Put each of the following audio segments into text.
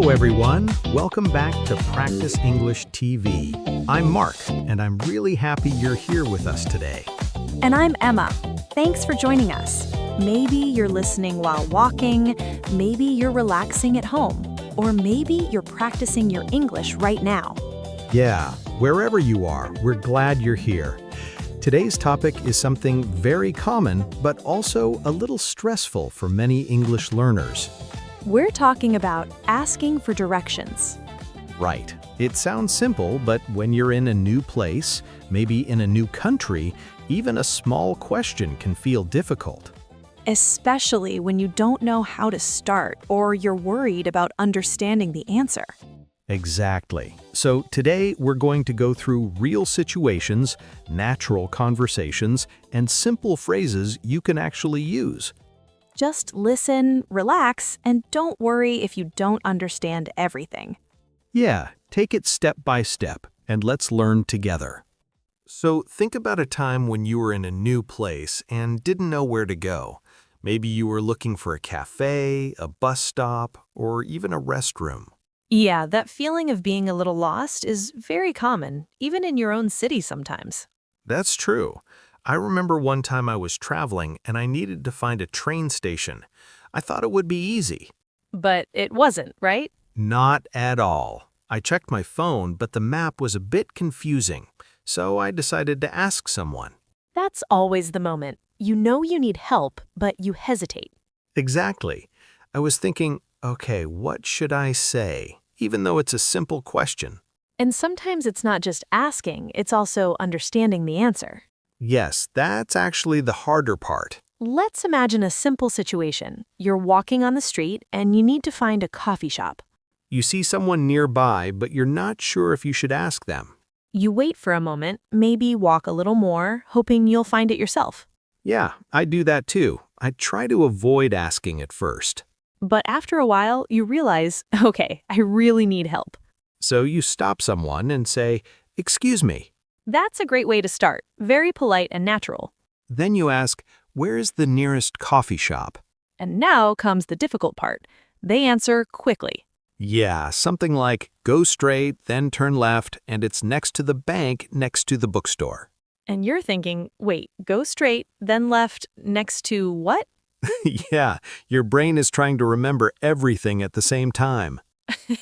Hello, everyone. Welcome back to Practice English TV. I'm Mark, and I'm really happy you're here with us today. And I'm Emma. Thanks for joining us. Maybe you're listening while walking, maybe you're relaxing at home, or maybe you're practicing your English right now. Yeah, wherever you are, we're glad you're here. Today's topic is something very common, but also a little stressful for many English learners. We're talking about asking for directions. Right. It sounds simple, but when you're in a new place, maybe in a new country, even a small question can feel difficult. Especially when you don't know how to start or you're worried about understanding the answer. Exactly. So today we're going to go through real situations, natural conversations, and simple phrases you can actually use. Just listen, relax, and don't worry if you don't understand everything. Yeah, take it step by step, and let's learn together. So think about a time when you were in a new place and didn't know where to go. Maybe you were looking for a cafe, a bus stop, or even a restroom. Yeah, that feeling of being a little lost is very common, even in your own city sometimes. That's true. I remember one time I was traveling and I needed to find a train station. I thought it would be easy. But it wasn't, right? Not at all. I checked my phone, but the map was a bit confusing, so I decided to ask someone. That's always the moment. You know you need help, but you hesitate. Exactly. I was thinking, okay, what should I say? Even though it's a simple question. And sometimes it's not just asking, it's also understanding the answer. Yes, that's actually the harder part. Let's imagine a simple situation. You're walking on the street and you need to find a coffee shop. You see someone nearby, but you're not sure if you should ask them. You wait for a moment, maybe walk a little more, hoping you'll find it yourself. Yeah, I do that too. I try to avoid asking at first. But after a while, you realize, okay, I really need help. So you stop someone and say, "Excuse me." That's a great way to start, very polite and natural. Then you ask, "Where is the nearest coffee shop?" And now comes the difficult part. They answer quickly. Yeah, something like, "Go straight, then turn left, and it's next to the bank next to the bookstore." And you're thinking, wait, go straight, then left, next to what? Yeah, your brain is trying to remember everything at the same time.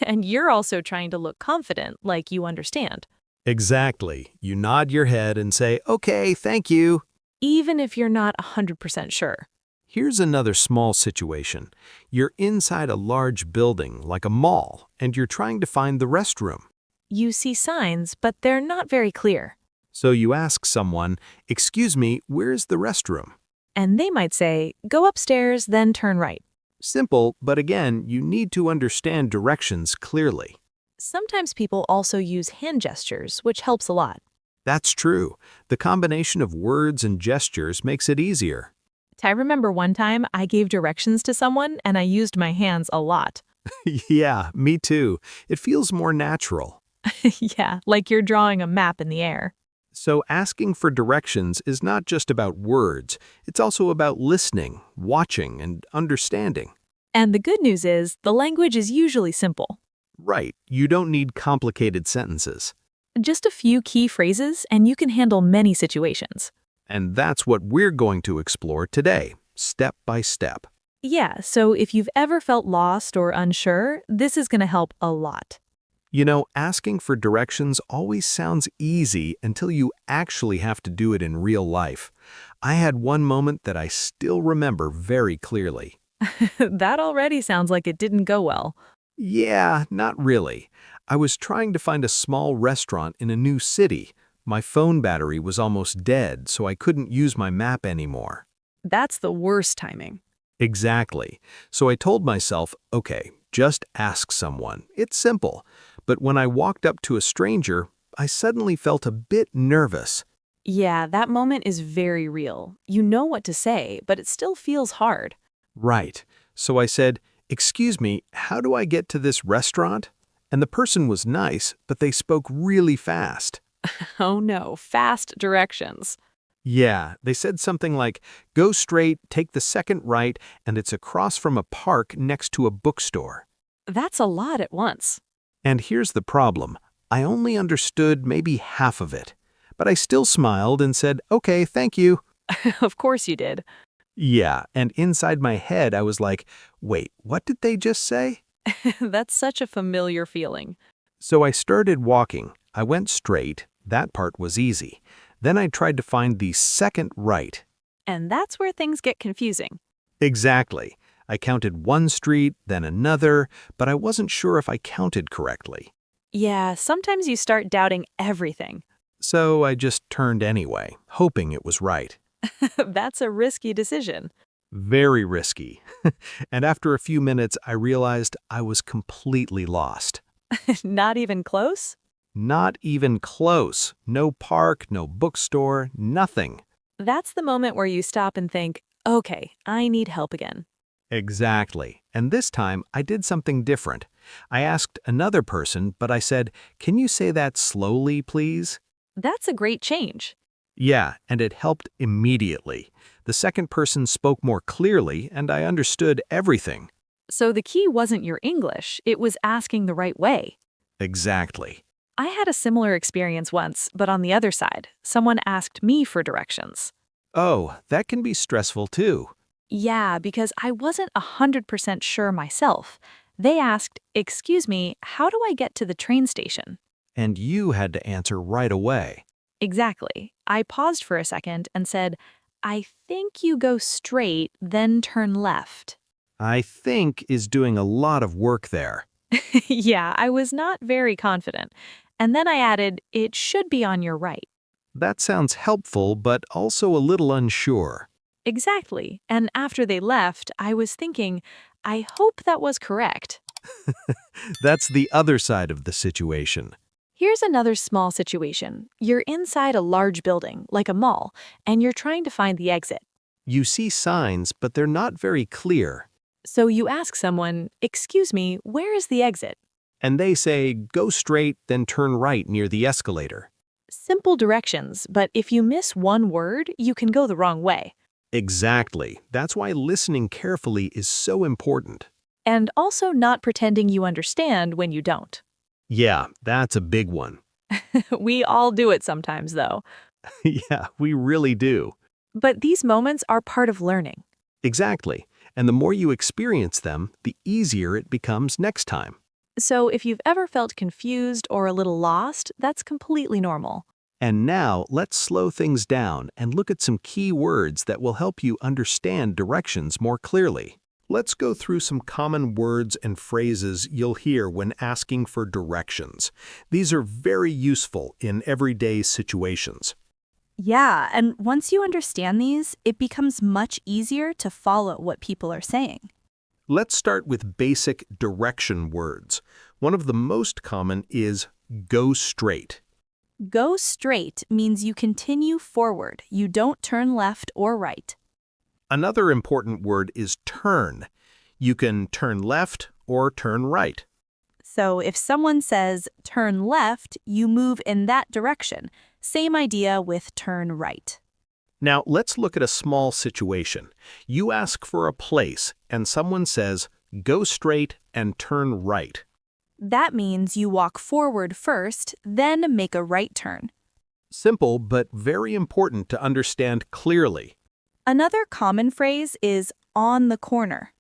And you're also trying to look confident, like you understand. Exactly. You nod your head and say, "Okay, thank you." Even if you're not 100% sure. Here's another small situation. You're inside a large building, like a mall, and you're trying to find the restroom. You see signs, but they're not very clear. So you ask someone, "Excuse me, where's the restroom?" And they might say, go upstairs, then turn right. Simple, but again, you need to understand directions clearly. Sometimes people also use hand gestures, which helps a lot. That's true. The combination of words and gestures makes it easier. I remember one time I gave directions to someone and I used my hands a lot. Yeah, me too. It feels more natural. Yeah, like you're drawing a map in the air. So asking for directions is not just about words. It's also about listening, watching, and understanding. And the good news is, the language is usually simple. Right, you don't need complicated sentences. Just a few key phrases and you can handle many situations. And that's what we're going to explore today, step by step. Yeah, so if you've ever felt lost or unsure, this is going to help a lot. You know, asking for directions always sounds easy until you actually have to do it in real life. I had one moment that I still remember very clearly. That already sounds like it didn't go well. Yeah, not really. I was trying to find a small restaurant in a new city. My phone battery was almost dead, so I couldn't use my map anymore. That's the worst timing. Exactly. So I told myself, okay, just ask someone. It's simple. But when I walked up to a stranger, I suddenly felt a bit nervous. Yeah, that moment is very real. You know what to say, but it still feels hard. Right. So I said, "Excuse me, how do I get to this restaurant?" And the person was nice, but they spoke really fast. Oh no, fast directions. Yeah, they said something like, "Go straight, take the second right, and it's across from a park next to a bookstore." That's a lot at once. And here's the problem. I only understood maybe half of it. But I still smiled and said, "Okay, thank you." Of course you did. Yeah, and inside my head I was like, wait, what did they just say? That's such a familiar feeling. So I started walking. I went straight. That part was easy. Then I tried to find the second right. And that's where things get confusing. Exactly. I counted one street, then another, but I wasn't sure if I counted correctly. Yeah, sometimes you start doubting everything. So I just turned anyway, hoping it was right. That's a risky decision. Very risky. And after a few minutes, I realized I was completely lost. Not even close? Not even close. No park, no bookstore, nothing. That's the moment where you stop and think, okay, I need help again. Exactly. And this time, I did something different. I asked another person, but I said, "Can you say that slowly, please?" That's a great change. Yeah, and it helped immediately. The second person spoke more clearly, and I understood everything. So the key wasn't your English, it was asking the right way. Exactly. I had a similar experience once, but on the other side, someone asked me for directions. Oh, that can be stressful too. Yeah, because I wasn't 100% sure myself. They asked, "Excuse me, how do I get to the train station?" And you had to answer right away. Exactly. I paused for a second and said, "I think you go straight, then turn left." I think is doing a lot of work there. Yeah, I was not very confident. And then I added, "It should be on your right." That sounds helpful, but also a little unsure. Exactly. And after they left, I was thinking, I hope that was correct. That's the other side of the situation. Here's another small situation. You're inside a large building, like a mall, and you're trying to find the exit. You see signs, but they're not very clear. So you ask someone, "Excuse me, where is the exit?" And they say, "Go straight, then turn right near the escalator." Simple directions, but if you miss one word, you can go the wrong way. Exactly. That's why listening carefully is so important. And also not pretending you understand when you don't. Yeah, that's a big one. We all do it sometimes, though. Yeah, we really do. But these moments are part of learning. Exactly. And the more you experience them, the easier it becomes next time. So if you've ever felt confused or a little lost, that's completely normal. And now let's slow things down and look at some key words that will help you understand directions more clearly. Let's go through some common words and phrases you'll hear when asking for directions. These are very useful in everyday situations. Yeah, and once you understand these, it becomes much easier to follow what people are saying. Let's start with basic direction words. One of the most common is go straight. Go straight means you continue forward. You don't turn left or right. Another important word is turn. You can turn left or turn right. So if someone says turn left, you move in that direction. Same idea with turn right. Now, let's look at a small situation. You ask for a place, and someone says, "Go straight and turn right." That means you walk forward first, then make a right turn. Simple, but very important to understand clearly. Another common phrase is on the corner.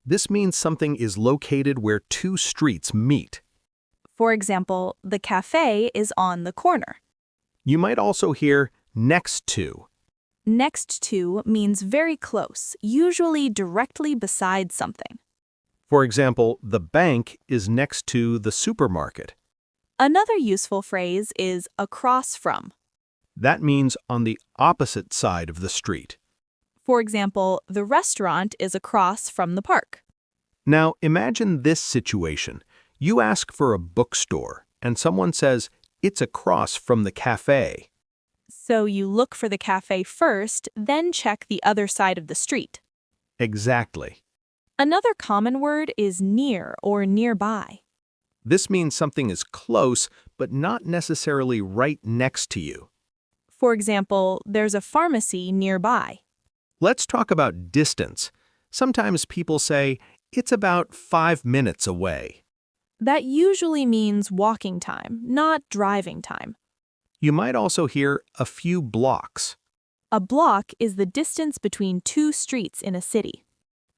This means something is located where two streets meet. For example, the cafe is on the corner. You might also hear next to. Next to means very close, usually directly beside something. For example, the bank is next to the supermarket. Another useful phrase is across from. That means on the opposite side of the street. For example, the restaurant is across from the park. Now, imagine this situation. You ask for a bookstore, and someone says, "It's across from the cafe." So you look for the cafe first, then check the other side of the street. Exactly. Another common word is near or nearby. This means something is close, but not necessarily right next to you. For example, there's a pharmacy nearby. Let's talk about distance. Sometimes people say, It's about 5 minutes away. That usually means walking time, not driving time. You might also hear a few blocks. A block is the distance between two streets in a city.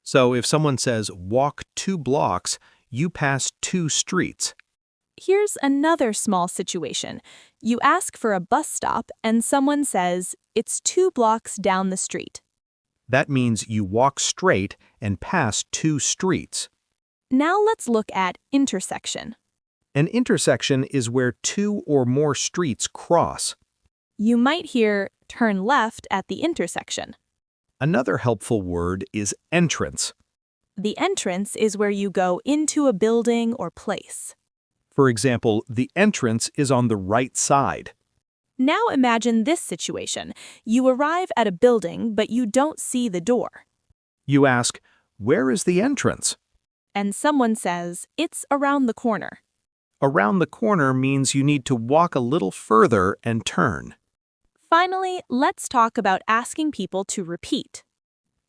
So if someone says walk 2 blocks, you pass 2 streets. Here's another small situation. You ask for a bus stop and someone says, it's 2 blocks down the street. That means you walk straight and pass 2 streets. Now let's look at intersection. An intersection is where 2 or more streets cross. You might hear turn left at the intersection. Another helpful word is entrance. The entrance is where you go into a building or place. For example, the entrance is on the right side. Now imagine this situation. You arrive at a building, but you don't see the door. You ask, where is the entrance? And someone says, it's around the corner. Around the corner means you need to walk a little further and turn. Finally, let's talk about asking people to repeat.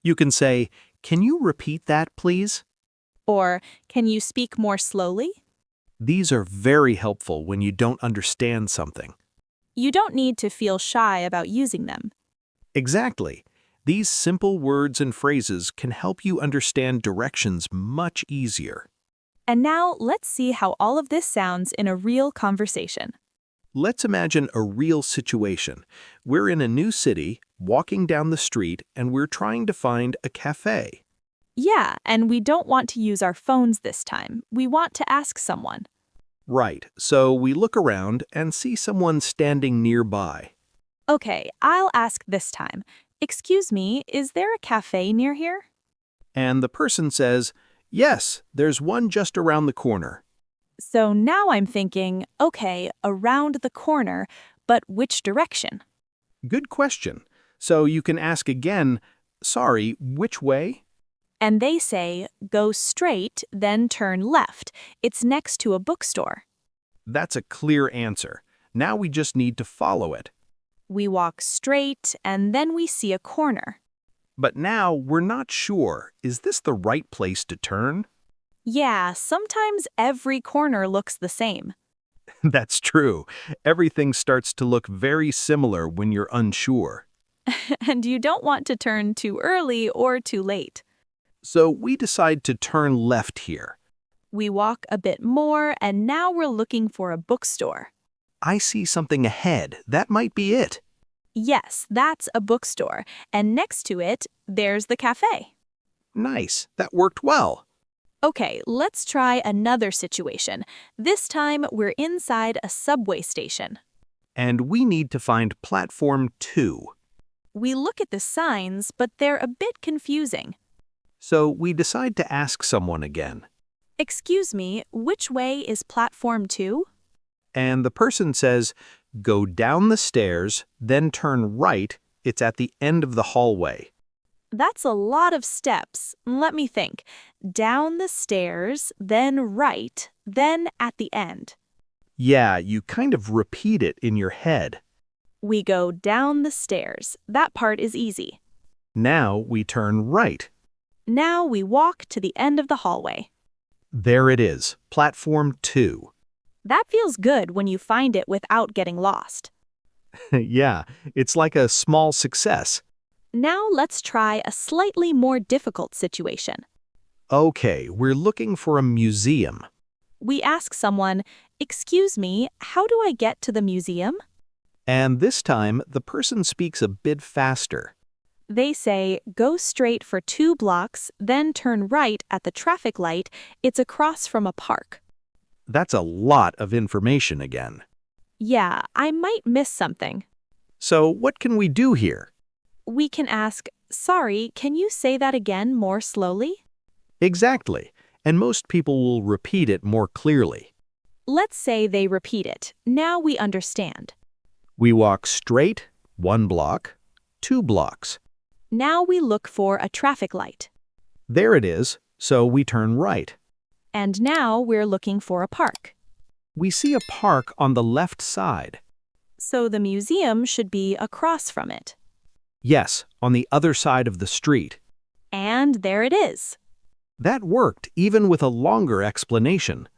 You can say, can you repeat that, please? Or, can you speak more slowly? These are very helpful when you don't understand something. You don't need to feel shy about using them. Exactly. These simple words and phrases can help you understand directions much easier. And now let's see how all of this sounds in a real conversation. Let's imagine a real situation. We're in a new city, walking down the street, and we're trying to find a cafe. Yeah, and we don't want to use our phones this time. We want to ask someone. Right, so we look around and see someone standing nearby. Okay, I'll ask this time. Excuse me, is there a cafe near here? And the person says, yes, there's one just around the corner. So now I'm thinking, okay, around the corner, but which direction? Good question. So you can ask again, sorry, which way? And they say, go straight, then turn left. It's next to a bookstore. That's a clear answer. Now we just need to follow it. We walk straight, and then we see a corner. But now we're not sure. Is this the right place to turn? Yeah, sometimes every corner looks the same. That's true. Everything starts to look very similar when you're unsure. And you don't want to turn too early or too late. So we decide to turn left here. We walk a bit more, and now we're looking for a bookstore. I see something ahead. That might be it. Yes, that's a bookstore, and next to it, there's the cafe. Nice. That worked well. Okay, let's try another situation. This time, we're inside a subway station. And we need to find platform 2. We look at the signs, but they're a bit confusing. So we decide to ask someone again. Excuse me, which way is platform 2? And the person says, go down the stairs, then turn right. It's at the end of the hallway. That's a lot of steps. Let me think. Down the stairs, then right, then at the end. Yeah, you kind of repeat it in your head. We go down the stairs. That part is easy. Now we turn right. Now we walk to the end of the hallway. There it is, platform 2. That feels good when you find it without getting lost. Yeah, it's like a small success. Now let's try a slightly more difficult situation. Okay, we're looking for a museum. We ask someone, excuse me, how do I get to the museum? And this time, the person speaks a bit faster. They say, go straight for 2 blocks, then turn right at the traffic light. It's across from a park. That's a lot of information again. Yeah, I might miss something. So what can we do here? We can ask, sorry, can you say that again more slowly? Exactly, and most people will repeat it more clearly. Let's say they repeat it. Now we understand. We walk straight, 1 block, 2 blocks. Now we look for a traffic light. There it is, so we turn right. And now we're looking for a park. We see a park on the left side. So the museum should be across from it. Yes, on the other side of the street. And there it is. That worked even with a longer explanation.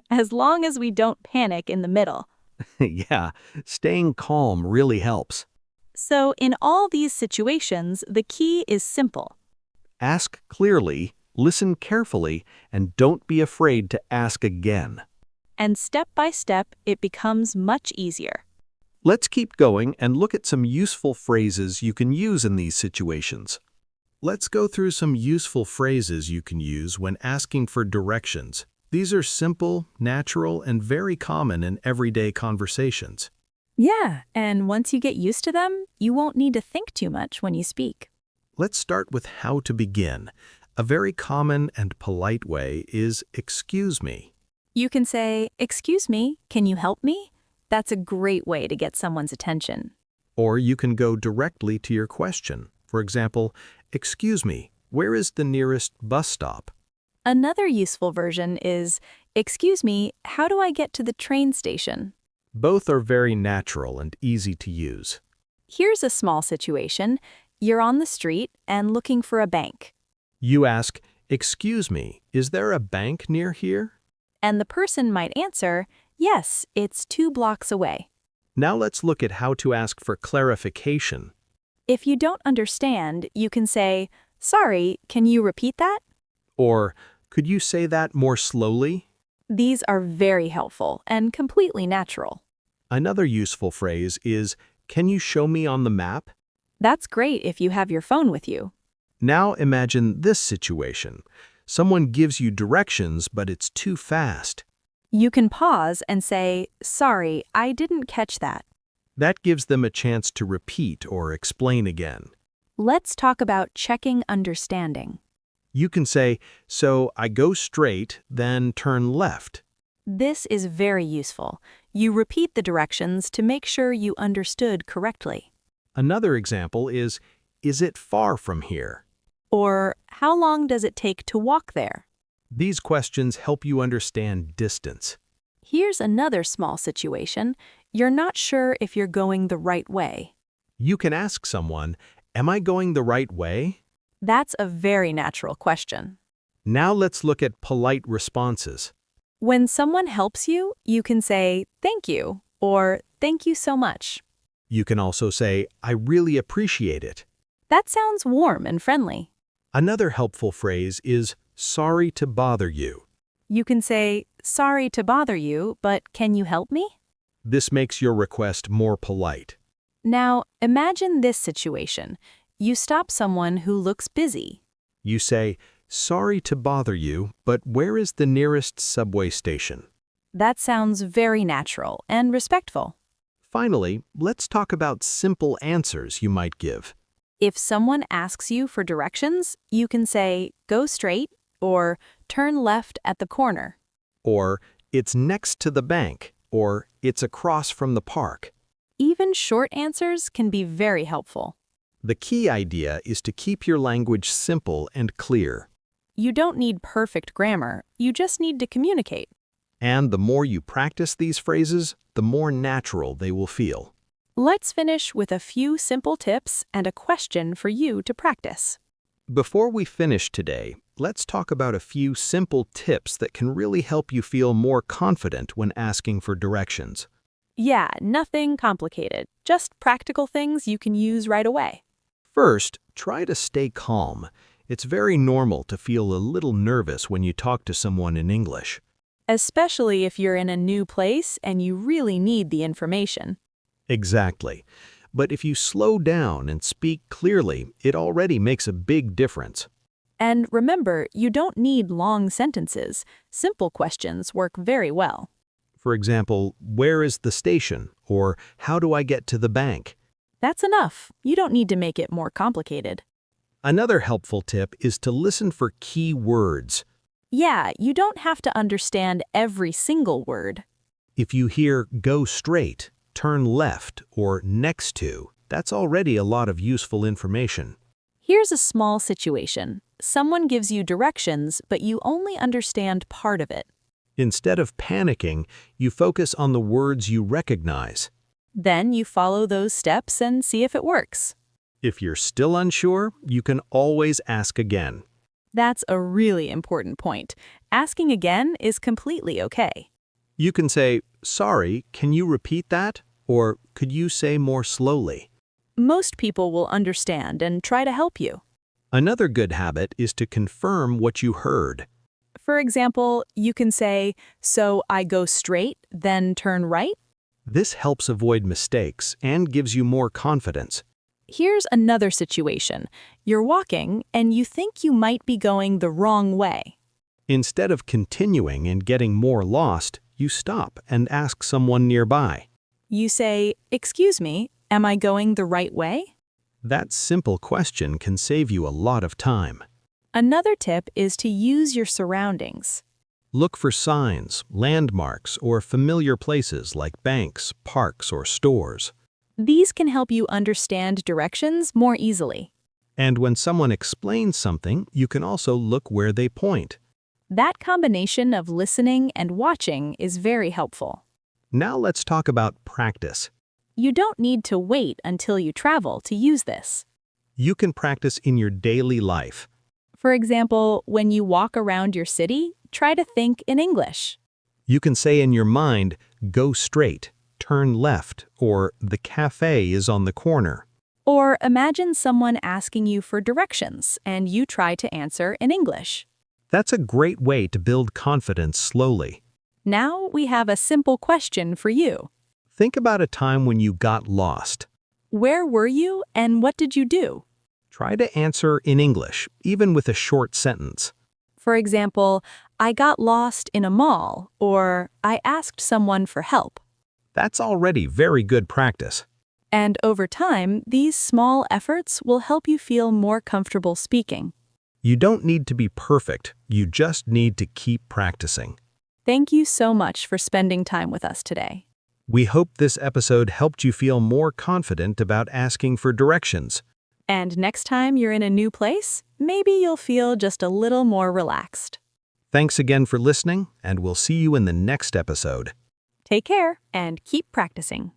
As long as we don't panic in the middle. Yeah, staying calm really helps. So, in all these situations, the key is simple. Ask clearly, listen carefully, and don't be afraid to ask again. And step by step, it becomes much easier. Let's keep going and look at some useful phrases you can use in these situations. Let's go through some useful phrases you can use when asking for directions. These are simple, natural, and very common in everyday conversations. Yeah, and once you get used to them, you won't need to think too much when you speak. Let's start with how to begin. A very common and polite way is "excuse me." You can say, "Excuse me, can you help me?" That's a great way to get someone's attention. Or you can go directly to your question. For example, "Excuse me, where is the nearest bus stop?" Another useful version is, "Excuse me, how do I get to the train station?" Both are very natural and easy to use. Here's a small situation. You're on the street and looking for a bank. You ask, "Excuse me, is there a bank near here?" And the person might answer, "Yes, it's 2 blocks away." Now let's look at how to ask for clarification. If you don't understand, you can say, "Sorry, can you repeat that?" Or, "Could you say that more slowly?" These are very helpful and completely natural. Another useful phrase is, "Can you show me on the map?" That's great if you have your phone with you. Now imagine this situation. Someone gives you directions, but it's too fast. You can pause and say, "Sorry, I didn't catch that." That gives them a chance to repeat or explain again. Let's talk about checking understanding. You can say, "So I go straight, then turn left." This is very useful. You repeat the directions to make sure you understood correctly. Another example is it far from here?" Or, "How long does it take to walk there?" These questions help you understand distance. Here's another small situation. You're not sure if you're going the right way. You can ask someone, "Am I going the right way?" That's a very natural question. Now let's look at polite responses. When someone helps you, you can say, "Thank you," or "Thank you so much." You can also say, "I really appreciate it." That sounds warm and friendly. Another helpful phrase is, "Sorry to bother you." You can say, "Sorry to bother you, but can you help me?" This makes your request more polite. Now, imagine this situation. You stop someone who looks busy. You say, "Sorry to bother you, but where is the nearest subway station?" That sounds very natural and respectful. Finally, let's talk about simple answers you might give. If someone asks you for directions, you can say, "Go straight," or "Turn left at the corner." Or, "It's next to the bank," or "It's across from the park." Even short answers can be very helpful. The key idea is to keep your language simple and clear. You don't need perfect grammar, you just need to communicate. And the more you practice these phrases, the more natural they will feel. Let's finish with a few simple tips and a question for you to practice. Before we finish today, let's talk about a few simple tips that can really help you feel more confident when asking for directions. Yeah, nothing complicated, just practical things you can use right away. First, try to stay calm. It's very normal to feel a little nervous when you talk to someone in English. Especially if you're in a new place and you really need the information. Exactly. But if you slow down and speak clearly, it already makes a big difference. And remember, you don't need long sentences. Simple questions work very well. For example, "Where is the station?" or "How do I get to the bank?" That's enough. You don't need to make it more complicated. Another helpful tip is to listen for key words. Yeah, you don't have to understand every single word. If you hear "go straight," "turn left," or "next to," that's already a lot of useful information. Here's a small situation. Someone gives you directions, but you only understand part of it. Instead of panicking, you focus on the words you recognize. Then you follow those steps and see if it works. If you're still unsure, you can always ask again. That's a really important point. Asking again is completely okay. You can say, "Sorry, can you repeat that?" Or, "Could you say more slowly?" Most people will understand and try to help you. Another good habit is to confirm what you heard. For example, you can say, "So I go straight, then turn right?" This helps avoid mistakes and gives you more confidence. Here's another situation. You're walking and you think you might be going the wrong way. Instead of continuing and getting more lost, you stop and ask someone nearby. You say, "Excuse me, am I going the right way?" That simple question can save you a lot of time. Another tip is to use your surroundings. Look for signs, landmarks, or familiar places like banks, parks, or stores. These can help you understand directions more easily. And when someone explains something, you can also look where they point. That combination of listening and watching is very helpful. Now let's talk about practice. You don't need to wait until you travel to use this. You can practice in your daily life. For example, when you walk around your city, try to think in English. You can say in your mind, "Go straight, turn left," or "The cafe is on the corner." Or imagine someone asking you for directions and you try to answer in English. That's a great way to build confidence slowly. Now we have a simple question for you. Think about a time when you got lost. Where were you and what did you do? Try to answer in English, even with a short sentence. For example, "I got lost in a mall," or "I asked someone for help." That's already very good practice. And over time, these small efforts will help you feel more comfortable speaking. You don't need to be perfect, you just need to keep practicing. Thank you so much for spending time with us today. We hope this episode helped you feel more confident about asking for directions. And next time you're in a new place, maybe you'll feel just a little more relaxed. Thanks again for listening, and we'll see you in the next episode. Take care and keep practicing.